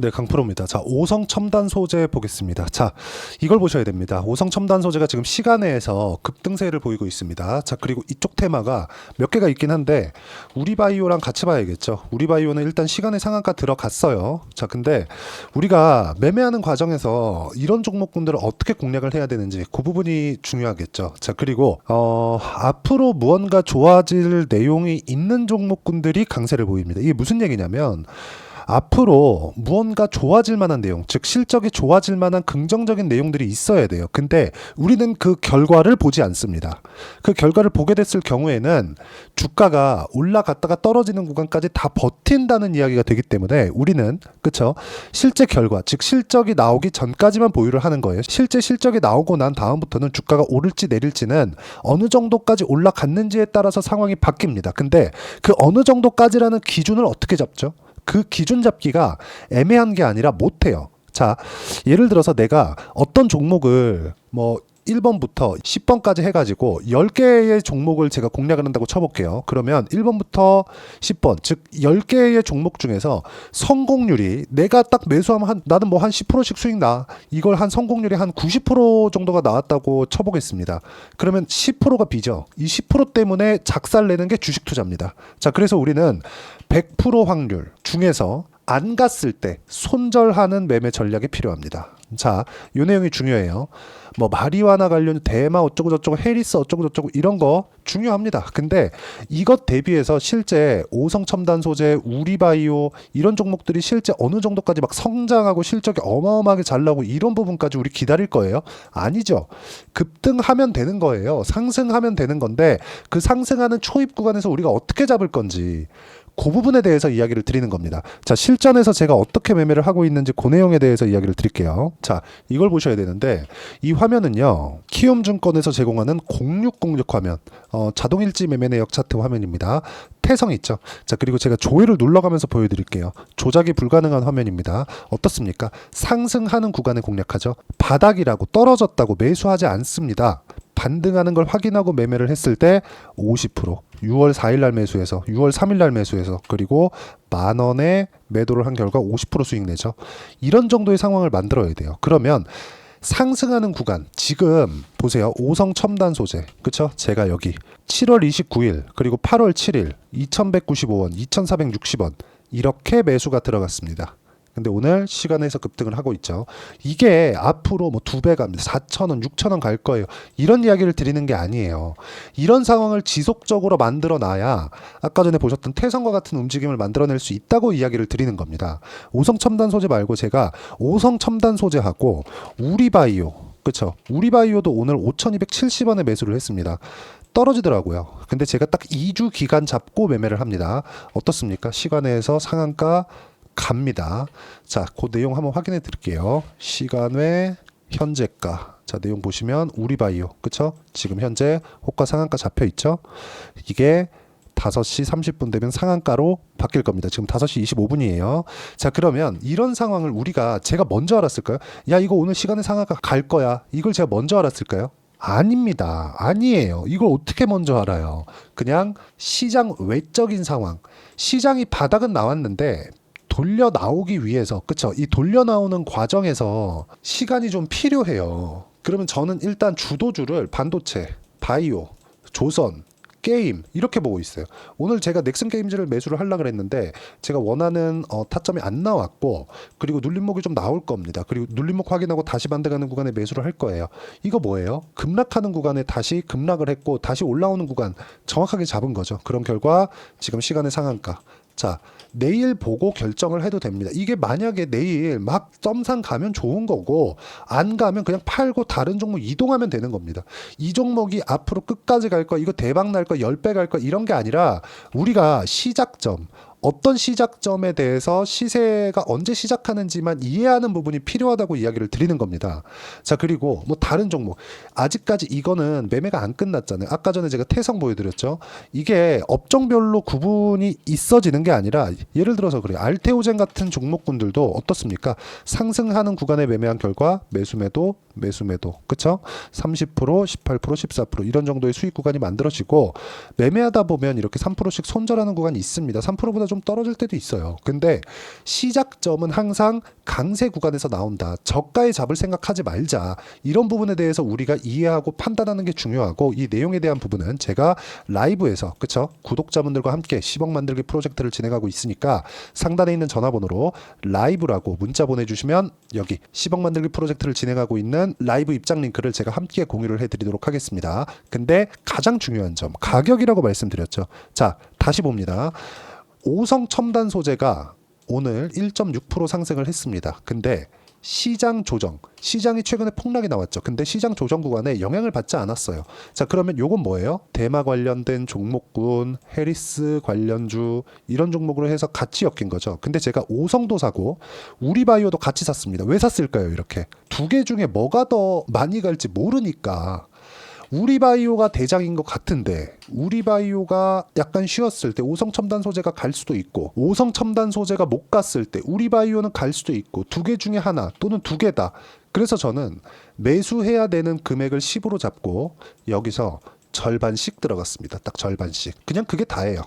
네, 강프로입니다. 자, 오성 첨단 소재 보겠습니다. 자, 이걸 보셔야 됩니다. 오성 첨단 소재가 지금 시간에서 급등세를 보이고 있습니다. 자, 그리고 이쪽 테마가 몇 개가 있긴 한데 우리바이오랑 같이 봐야겠죠. 우리바이오는 일단 시간의 상한가 들어갔어요. 자, 근데 우리가 매매하는 과정에서 이런 종목군들을 어떻게 공략을 해야 되는지 그 부분이 중요하겠죠. 자, 그리고 앞으로 무언가 좋아질 내용이 있는 종목군들이 강세를 보입니다. 이게 무슨 얘기냐면 앞으로 무언가 좋아질 만한 내용, 즉 실적이 좋아질 만한 긍정적인 내용들이 있어야 돼요. 근데 우리는 그 결과를 보지 않습니다. 그 결과를 보게 됐을 경우에는 주가가 올라갔다가 떨어지는 구간까지 다 버틴다는 이야기가 되기 때문에 우리는 그쵸? 실제 결과, 즉 실적이 나오기 전까지만 보유를 하는 거예요. 실제 실적이 나오고 난 다음부터는 주가가 오를지 내릴지는 어느 정도까지 올라갔는지에 따라서 상황이 바뀝니다. 근데 그 어느 정도까지라는 기준을 어떻게 잡죠? 그 기준 잡기가 애매한 게 아니라 못해요. 자, 예를 들어서 내가 어떤 종목을 1번부터 10번까지 해가지고 10개의 종목을 제가 공략을 한다고 쳐볼게요. 그러면 1번부터 10번, 즉 10개의 종목 중에서 성공률이 내가 딱 매수하면 나는 뭐 한 10%씩 수익 나. 이걸 한 성공률이 한 90% 정도가 나왔다고 쳐보겠습니다. 그러면 10%가 비죠. 이 10% 때문에 작살내는 게 주식 투자입니다. 자, 그래서 우리는 100% 확률 중에서 안 갔을 때 손절하는 매매 전략이 필요합니다. 자, 이 내용이 중요해요. 뭐 마리화나 관련 대마 어쩌고 저쩌고 해리스 어쩌고 저쩌고 이런 거 중요합니다. 근데 이것 대비해서 실제 오성 첨단 소재, 우리바이오 이런 종목들이 실제 어느 정도까지 막 성장하고 실적이 어마어마하게 잘 나오고 이런 부분까지 우리 기다릴 거예요? 아니죠. 급등하면 되는 거예요. 상승하면 되는 건데 그 상승하는 초입 구간에서 우리가 어떻게 잡을 건지 그 부분에 대해서 이야기를 드리는 겁니다. 자, 실전에서 제가 어떻게 매매를 하고 있는지 그 내용에 대해서 이야기를 드릴게요. 자, 이걸 보셔야 되는데 이 화면은요, 키움증권에서 제공하는 0606 화면, 자동일지 매매 내역 차트 화면입니다. 태성 있죠. 자, 그리고 제가 조회를 눌러가면서 보여드릴게요. 조작이 불가능한 화면입니다. 어떻습니까? 상승하는 구간을 공략하죠. 바닥이라고 떨어졌다고 매수하지 않습니다. 반등하는 걸 확인하고 매매를 했을 때 50%, 6월 4일 날 매수해서 6월 3일 날 매수해서 그리고 10,000원에 매도를 한 결과 50% 수익 내죠. 이런 정도의 상황을 만들어야 돼요. 그러면 상승하는 구간, 지금 보세요. 오성 첨단 소재, 그쵸? 제가 여기 7월 29일 그리고 8월 7일 2,195원, 2,460원 이렇게 매수가 들어갔습니다. 근데 오늘 시간에서 급등을 하고 있죠. 이게 앞으로 뭐 2배 갑니다. 4,000원, 6,000원 갈 거예요. 이런 이야기를 드리는 게 아니에요. 이런 상황을 지속적으로 만들어 놔야 아까 전에 보셨던 태성과 같은 움직임을 만들어낼 수 있다고 이야기를 드리는 겁니다. 오성 첨단 소재 말고 제가 오성 첨단 소재하고 우리바이오, 그쵸? 우리바이오도 오늘 5,270원에 매수를 했습니다. 떨어지더라고요. 근데 제가 딱 2주 기간 잡고 매매를 합니다. 어떻습니까? 시간에서 상한가 갑니다. 자, 그 내용 한번 확인해 드릴게요. 시간외 현재가. 자, 내용 보시면 우리바이오, 그쵸? 지금 현재 호가 상한가 잡혀 있죠? 이게 5시 30분 되면 상한가로 바뀔 겁니다. 지금 5시 25분이에요. 자, 그러면 이런 상황을 제가 먼저 알았을까요? 야, 이거 오늘 시간의 상한가 갈 거야. 이걸 제가 먼저 알았을까요? 아닙니다. 아니에요. 이걸 어떻게 먼저 알아요? 그냥 시장 외적인 상황. 시장이 바닥은 나왔는데 돌려 나오기 위해서, 그쵸? 이 돌려 나오는 과정에서 시간이 좀 필요해요. 그러면 저는 일단 주도주를 반도체, 바이오, 조선, 게임 이렇게 보고 있어요. 오늘 제가 넥슨 게임즈를 매수를 하려고 그랬는데 제가 원하는 타점이 안 나왔고, 그리고 눌림목이 좀 나올 겁니다. 그리고 눌림목 확인하고 다시 반등하는 구간에 매수를 할 거예요. 이거 뭐예요? 급락하는 구간에 다시 급락을 했고 다시 올라오는 구간 정확하게 잡은 거죠. 그런 결과 지금 시간의 상한가. 자, 내일 보고 결정을 해도 됩니다. 이게 만약에 내일 막 썸상 가면 좋은 거고 안 가면 그냥 팔고 다른 종목 이동하면 되는 겁니다. 이 종목이 앞으로 끝까지 갈 거, 이거 대박 날 거, 10배 갈 거 이런 게 아니라 우리가 시작점, 어떤 시작점에 대해서 시세가 언제 시작하는지만 이해하는 부분이 필요하다고 이야기를 드리는 겁니다. 자, 그리고 뭐 다른 종목, 아직까지 이거는 매매가 안 끝났잖아요. 아까 전에 제가 태성 보여드렸죠. 이게 업종별로 구분이 있어지는 게 아니라 예를 들어서 그래요. 알테오젠 같은 종목군들도 어떻습니까? 상승하는 구간에 매매한 결과 매수 매도 매수 매도, 그쵸? 30%, 18%, 14% 이런 정도의 수익 구간이 만들어지고, 매매하다 보면 이렇게 3%씩 손절하는 구간이 있습니다. 3%보다 좀 떨어질 때도 있어요. 근데 시작점은 항상 강세 구간에서 나온다. 저가에 잡을 생각하지 말자. 이런 부분에 대해서 우리가 이해하고 판단하는 게 중요하고, 이 내용에 대한 부분은 제가 라이브에서, 그쵸? 구독자분들과 함께 10억 만들기 프로젝트를 진행하고 있으니까 상단에 있는 전화번호로 라이브라고 문자 보내주시면 여기 10억 만들기 프로젝트를 진행하고 있는 라이브 입장 링크를 제가 함께 공유를 해드리도록 하겠습니다. 근데 가장 중요한 점, 가격이라고 말씀드렸죠. 자, 다시 봅니다. 오성 첨단 소재가 오늘 1.6% 상승을 했습니다. 근데 시장 조정, 시장이 최근에 폭락이 나왔죠. 근데 시장 조정 구간에 영향을 받지 않았어요. 자, 그러면 요건 뭐예요? 대마 관련된 종목군, 해리스 관련주 이런 종목으로 해서 같이 엮인 거죠. 근데 제가 오성도 사고 우리바이오도 같이 샀습니다. 왜 샀을까요? 이렇게 두 개 중에 뭐가 더 많이 갈지 모르니까. 우리바이오가 대장인 것 같은데, 우리바이오가 약간 쉬었을 때 오성첨단 소재가 갈 수도 있고, 오성첨단 소재가 못 갔을 때 우리바이오는 갈 수도 있고, 두 개 중에 하나 또는 두 개다. 그래서 저는 매수해야 되는 금액을 10으로 잡고 여기서 절반씩 들어갔습니다. 딱 절반씩. 그냥 그게 다예요.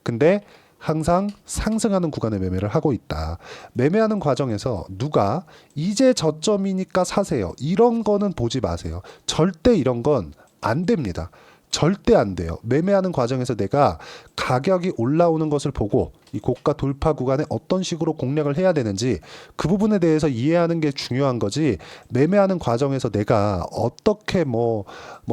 근데 항상 상승하는 구간에 매매를 하고 있다. 매매하는 과정에서 누가 이제 저점이니까 사세요, 이런 거는 보지 마세요. 절대 이런 건 안 됩니다. 절대 안 돼요. 매매하는 과정에서 내가 가격이 올라오는 것을 보고 이 고가 돌파 구간에 어떤 식으로 공략을 해야 되는지 그 부분에 대해서 이해하는 게 중요한 거지, 매매하는 과정에서 내가 어떻게 뭐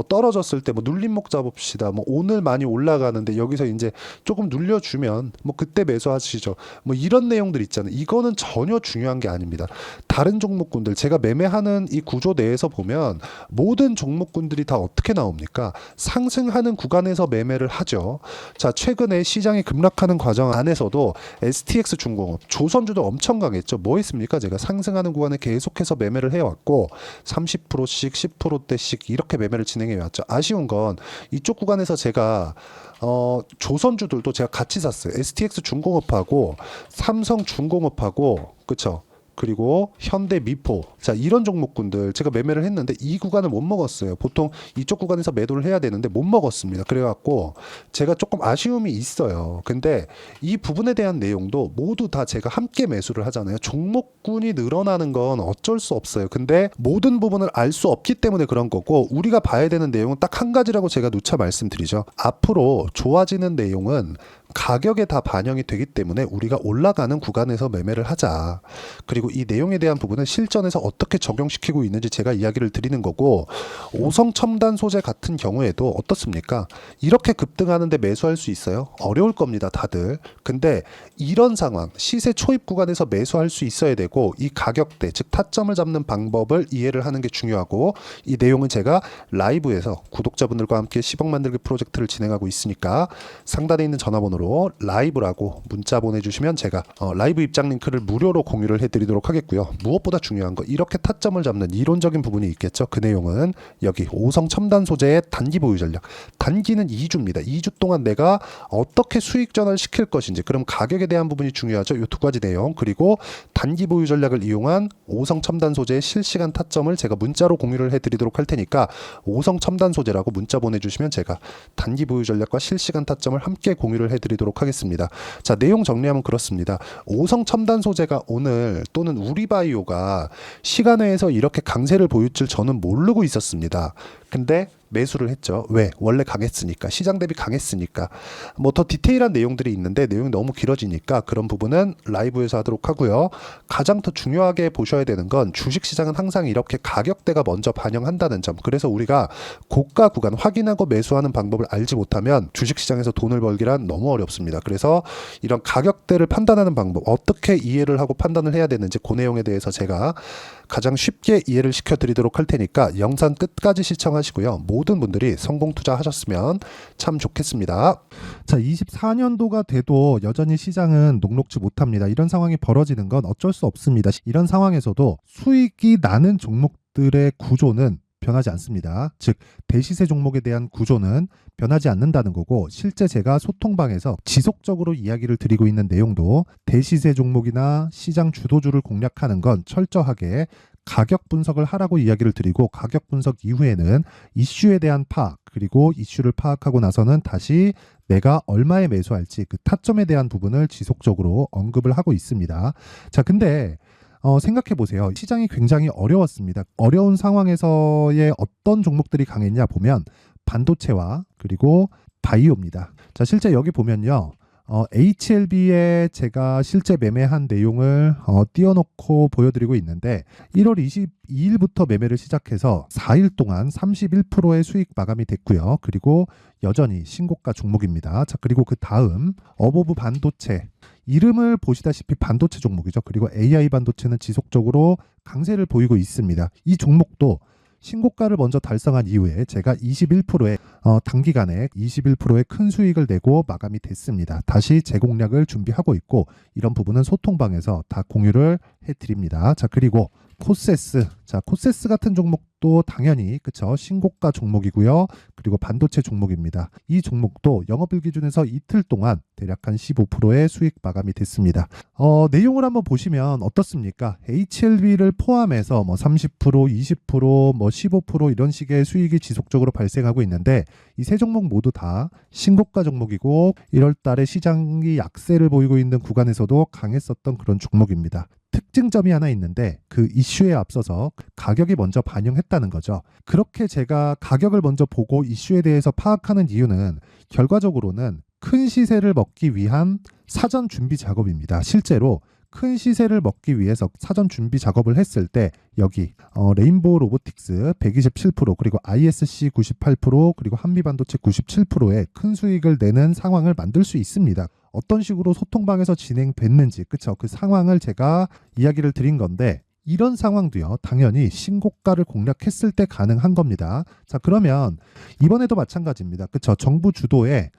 떨어졌을 때 눌림목 잡읍시다, 오늘 많이 올라가는데 여기서 이제 조금 눌려주면 그때 매수하시죠, 이런 내용들 있잖아요. 이거는 전혀 중요한 게 아닙니다. 다른 종목군들, 제가 매매하는 이 구조 내에서 보면 모든 종목군들이 다 어떻게 나옵니까? 상승하는 구간에서 매매를 하죠. 자, 최근에 시장이 급락하는 과정 안에서도 STX 중공업, 조선주도 엄청 강했죠. 뭐 했습니까? 제가 상승하는 구간에 계속해서 매매를 해왔고 30%씩 10%대씩 이렇게 매매를 진행해왔죠. 아쉬운 건 이쪽 구간에서 제가 조선주들도 제가 같이 샀어요. STX 중공업하고 삼성 중공업하고, 그쵸? 그리고 현대 미포, 자, 이런 종목군들 제가 매매를 했는데 이 구간을 못 먹었어요. 보통 이쪽 구간에서 매도를 해야 되는데 못 먹었습니다. 그래갖고 제가 조금 아쉬움이 있어요. 근데 이 부분에 대한 내용도 모두 다 제가 함께 매수를 하잖아요. 종목군이 늘어나는 건 어쩔 수 없어요. 근데 모든 부분을 알 수 없기 때문에 그런 거고, 우리가 봐야 되는 내용은 딱 한 가지라고 제가 누차 말씀드리죠. 앞으로 좋아지는 내용은 가격에 다 반영이 되기 때문에 우리가 올라가는 구간에서 매매를 하자. 그리고 이 내용에 대한 부분은 실전에서 어떻게 적용시키고 있는지 제가 이야기를 드리는 거고, 오성 첨단 소재 같은 경우에도 어떻습니까? 이렇게 급등하는데 매수할 수 있어요? 어려울 겁니다, 다들. 근데 이런 상황, 시세 초입 구간에서 매수할 수 있어야 되고, 이 가격대, 즉 타점을 잡는 방법을 이해를 하는 게 중요하고, 이 내용은 제가 라이브에서 구독자분들과 함께 10억 만들기 프로젝트를 진행하고 있으니까 상단에 있는 전화번호로 라이브라고 문자 보내주시면 제가 라이브 입장 링크를 무료로 공유를 해드리도록 하겠고요. 무엇보다 중요한 거, 이렇게 타점을 잡는 이론적인 부분이 있겠죠. 그 내용은 여기 오성 첨단 소재의 단기 보유 전략. 단기는 2주입니다. 2주 동안 내가 어떻게 수익 전환을 시킬 것인지, 그럼 가격에 대한 부분이 중요하죠. 이 두 가지 내용, 그리고 단기 보유 전략을 이용한 오성 첨단 소재의 실시간 타점을 제가 문자로 공유를 해드리도록 할 테니까 오성 첨단 소재라고 문자 보내주시면 제가 단기 보유 전략과 실시간 타점을 함께 공유를 해드리도록 하겠습니다. 자, 내용 정리하면 그렇습니다. 오성 첨단 소재가 오늘 또는 우리바이오가 시간외에서 이렇게 강세를 보일 줄 저는 모르고 있었습니다. 근데 매수를 했죠. 왜? 원래 강했으니까. 시장 대비 강했으니까. 더 디테일한 내용들이 있는데 내용이 너무 길어지니까 그런 부분은 라이브에서 하도록 하고요. 가장 더 중요하게 보셔야 되는 건 주식시장은 항상 이렇게 가격대가 먼저 반영한다는 점. 그래서 우리가 고가 구간 확인하고 매수하는 방법을 알지 못하면 주식시장에서 돈을 벌기란 너무 어렵습니다. 그래서 이런 가격대를 판단하는 방법, 어떻게 이해를 하고 판단을 해야 되는지 그 내용에 대해서 제가 가장 쉽게 이해를 시켜드리도록 할 테니까 영상 끝까지 시청하시고요. 모든 분들이 성공 투자하셨으면 참 좋겠습니다. 자, 24년도가 돼도 여전히 시장은 녹록지 못합니다. 이런 상황이 벌어지는 건 어쩔 수 없습니다. 이런 상황에서도 수익이 나는 종목들의 구조는 변하지 않습니다. 즉 대시세 종목에 대한 구조는 변하지 않는다는 거고, 실제 제가 소통방에서 지속적으로 이야기를 드리고 있는 내용도 대시세 종목이나 시장 주도주를 공략하는 건 철저하게 가격 분석을 하라고 이야기를 드리고 가격 분석 이후에는 이슈에 대한 파악 그리고 이슈를 파악하고 나서는 다시 내가 얼마에 매수할지 그 타점에 대한 부분을 지속적으로 언급을 하고 있습니다. 자, 근데 생각해 보세요. 시장이 굉장히 어려웠습니다. 어려운 상황에서의 어떤 종목들이 강했냐 보면 반도체와 그리고 바이오입니다. 자, 실제 여기 보면요. HLB에 제가 실제 매매한 내용을 띄워놓고 보여드리고 있는데 1월 22일부터 매매를 시작해서 4일 동안 31%의 수익 마감이 됐고요. 그리고 여전히 신고가 종목입니다. 자, 그리고 그 다음 어보브 반도체 이름을 보시다시피 반도체 종목이죠. 그리고 AI 반도체는 지속적으로 강세를 보이고 있습니다. 이 종목도 신고가를 먼저 달성한 이후에 제가 21%의 단기간에 21%의 큰 수익을 내고 마감이 됐습니다. 다시 재공략을 준비하고 있고 이런 부분은 소통방에서 다 공유를 해드립니다. 자, 그리고 코세스. 자, 코세스 같은 종목도 당연히 그쵸 신고가 종목이고요. 그리고 반도체 종목입니다. 이 종목도 영업일 기준에서 이틀 동안 대략 한 15%의 수익 마감이 됐습니다. 내용을 한번 보시면 어떻습니까? HLB를 포함해서 뭐 30%, 20%, 뭐 15% 이런 식의 수익이 지속적으로 발생하고 있는데 이 세 종목 모두 다 신고가 종목이고 1월 달에 시장이 약세를 보이고 있는 구간에서도 강했었던 그런 종목입니다. 특징점이 하나 있는데 그 이슈에 앞서서 가격이 먼저 반영했다는 거죠. 그렇게 제가 가격을 먼저 보고 이슈에 대해서 파악하는 이유는 결과적으로는 큰 시세를 먹기 위한 사전 준비 작업입니다. 실제로 큰 시세를 먹기 위해서 사전 준비 작업을 했을 때 여기 레인보우 로보틱스 127% 그리고 ISC 98% 그리고 한미반도체 97%의 큰 수익을 내는 상황을 만들 수 있습니다. 어떤 식으로 소통방에서 진행됐는지 그쵸 그 상황을 제가 이야기를 드린 건데 이런 상황도요 당연히 신고가를 공략했을 때 가능한 겁니다. 자, 그러면 이번에도 마찬가지입니다. 그쵸 정부 주도의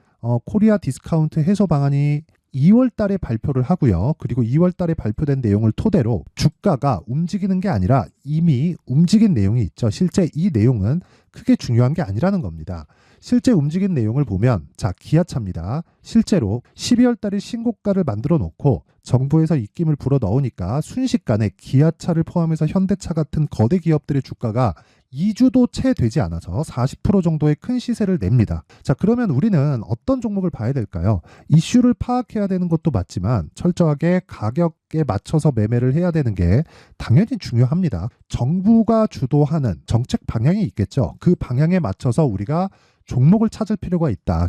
코리아 디스카운트 해소 방안이 2월 달에 발표를 하고요. 그리고 2월 달에 발표된 내용을 토대로 주가가 움직이는 게 아니라 이미 움직인 내용이 있죠. 실제 이 내용은 크게 중요한 게 아니라는 겁니다. 실제 움직인 내용을 보면 자, 기아차입니다. 실제로 12월 달에 신고가를 만들어 놓고 정부에서 입김을 불어 넣으니까 순식간에 기아차를 포함해서 현대차 같은 거대 기업들의 주가가 2주도 채 되지 않아서 40% 정도의 큰 시세를 냅니다. 자, 그러면 우리는 어떤 종목을 봐야 될까요? 이슈를 파악해야 되는 것도 맞지만 철저하게 가격에 맞춰서 매매를 해야 되는 게 당연히 중요합니다. 정부가 주도하는 정책 방향이 있겠죠. 그 방향에 맞춰서 우리가 종목을 찾을 필요가 있다.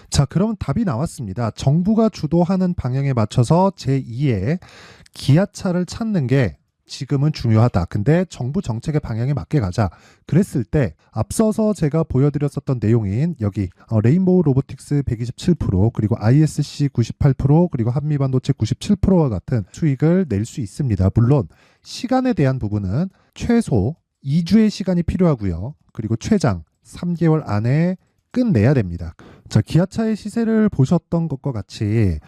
자, 그럼 답이 나왔습니다. 정부가 주도하는 방향에 맞춰서 제2의 기아차를 찾는 게 지금은 중요하다. 근데 정부 정책의 방향에 맞게 가자. 그랬을 때 앞서서 제가 보여드렸었던 내용인 여기 레인보우 로보틱스 127% 그리고 ISC 98% 그리고 한미반도체 97%와 같은 수익을 낼 수 있습니다. 물론 시간에 대한 부분은 최소 2주의 시간이 필요하고요. 그리고 최장 3개월 안에 끝내야 됩니다. 자, 기아차의 시세를 보셨던 것과 같이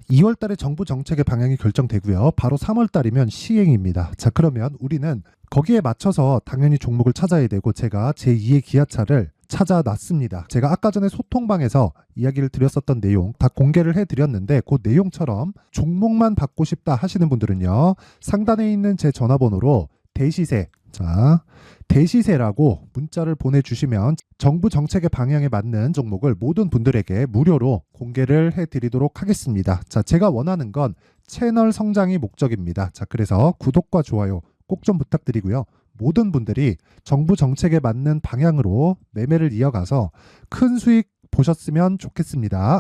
2월 달에 정부 정책의 방향이 결정되고요. 바로 3월 달이면 시행입니다. 자, 그러면 우리는 거기에 맞춰서 당연히 종목을 찾아야 되고 제가 제2의 기아차를 찾아놨습니다. 제가 아까 전에 소통방에서 이야기를 드렸었던 내용 다 공개를 해드렸는데 그 내용처럼 종목만 받고 싶다 하시는 분들은요. 상단에 있는 제 전화번호로 대시세 자, 대시세라고 문자를 보내주시면 정부 정책의 방향에 맞는 종목을 모든 분들에게 무료로 공개를 해드리도록 하겠습니다. 자, 제가 원하는 건 채널 성장이 목적입니다. 자, 그래서 구독과 좋아요 꼭 좀 부탁드리고요. 모든 분들이 정부 정책에 맞는 방향으로 매매를 이어가서 큰 수익 보셨으면 좋겠습니다.